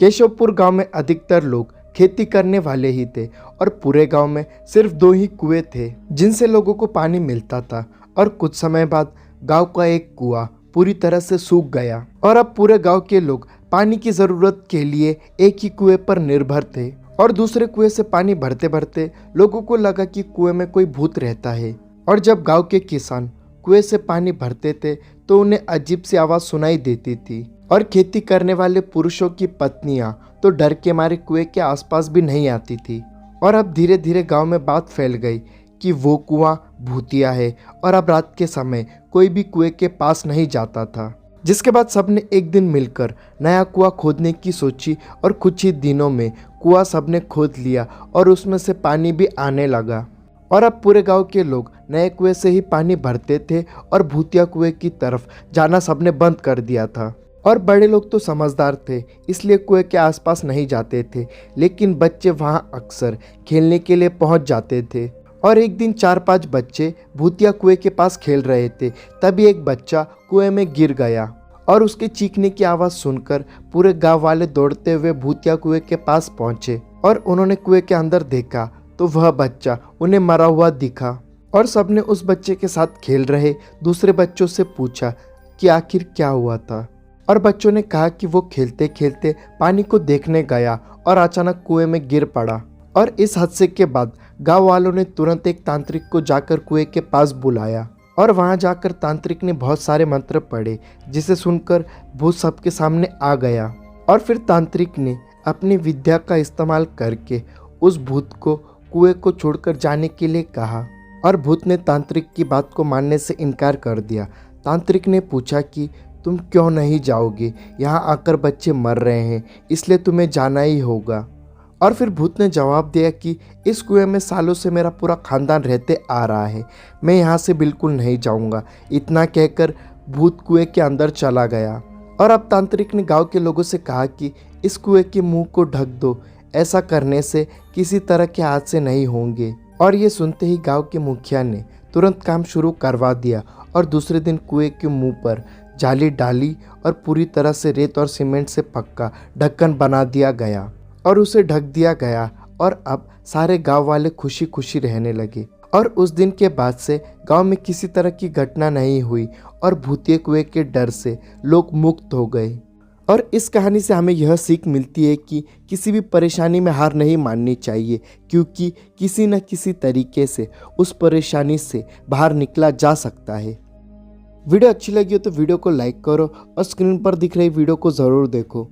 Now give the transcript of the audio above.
केशवपुर गांव में अधिकतर लोग खेती करने वाले ही थे और पूरे गांव में सिर्फ 2 ही कुएं थे जिनसे लोगों को पानी मिलता था। और कुछ समय बाद गांव का एक कुआं पूरी तरह से सूख गया और अब पूरे गांव के लोग पानी की जरूरत के लिए एक ही कुएं पर निर्भर थे। और दूसरे कुएं से पानी भरते भरते लोगों को लगा कि कुएं में कोई भूत रहता है। और जब गांव के किसान कुएं से पानी भरते थे तो उन्हें अजीब सी आवाज सुनाई देती थी और खेती करने वाले पुरुषों की पत्नियां तो डर के मारे कुएं के आसपास भी नहीं आती थी। और अब धीरे धीरे गांव में बात फैल गई कि वो कुआं भूतिया है और अब रात के समय कोई भी कुएं के पास नहीं जाता था। जिसके बाद सबने एक दिन मिलकर नया कुआं खोदने की सोची और कुछ ही दिनों में कुआं सबने खोद लिया और उसमें से पानी भी आने लगा। और अब पूरे गांव के लोग नए कुएं से ही पानी भरते थे और भूतिया कुएं की तरफ जाना सबने बंद कर दिया था। और बड़े लोग तो समझदार थे इसलिए कुएं के आसपास नहीं जाते थे, लेकिन बच्चे वहां अक्सर खेलने के लिए पहुंच जाते थे। और एक दिन 4-5 बच्चे भूतिया कुएं के पास खेल रहे थे, तभी एक बच्चा कुएं में गिर गया और उसके चीखने की आवाज़ सुनकर पूरे गांव वाले दौड़ते हुए भूतिया कुएं के पास पहुंचे। और उन्होंने कुएं के अंदर देखा तो वह बच्चा उन्हें मरा हुआ दिखा। और सबने उस बच्चे के साथ खेल रहे दूसरे बच्चों से पूछा कि आखिर क्या हुआ था। और बच्चों ने कहा कि वो खेलते खेलते पानी को देखने गया और अचानक कुएं में गिर पड़ा। और इस हादसे के बाद गांव वालों ने तुरंत एक तांत्रिक को जाकर कुएं के पास बुलाया और वहां जाकर तांत्रिक ने बहुत सारे मंत्र पढ़े, जिसे सुनकर भूत सबके सामने आ गया। और फिर तांत्रिक ने अपनी विद्या का इस्तेमाल करके उस भूत को कुएं को छोड़कर जाने के लिए कहा और भूत ने तांत्रिक की बात को मानने से इनकार कर दिया। तांत्रिक ने पूछा कि तुम क्यों नहीं जाओगे, यहाँ आकर बच्चे मर रहे हैं इसलिए तुम्हें जाना ही होगा। और फिर भूत ने जवाब दिया कि इस कुएं में सालों से मेरा पूरा खानदान रहते आ रहा है, मैं यहाँ से बिल्कुल नहीं जाऊँगा। इतना कहकर भूत कुएं के अंदर चला गया। और अब तांत्रिक ने गांव के लोगों से कहा कि इस कुएं के मुंह को ढक दो, ऐसा करने से किसी तरह के हादसे नहीं होंगे। और ये सुनते ही गाँव के मुखिया ने तुरंत काम शुरू करवा दिया और दूसरे दिन कुएं के मुंह पर जाली डाली और पूरी तरह से रेत और सीमेंट से पक्का ढक्कन बना दिया गया और उसे ढक दिया गया। और अब सारे गांव वाले खुशी खुशी रहने लगे। और उस दिन के बाद से गांव में किसी तरह की घटना नहीं हुई और भूतिया कुएं के डर से लोग मुक्त हो गए। और इस कहानी से हमें यह सीख मिलती है कि किसी भी परेशानी में हार नहीं माननी चाहिए, क्योंकि किसी न किसी तरीके से उस परेशानी से बाहर निकला जा सकता है। वीडियो अच्छी लगी हो तो वीडियो को लाइक करो और स्क्रीन पर दिख रही वीडियो को ज़रूर देखो।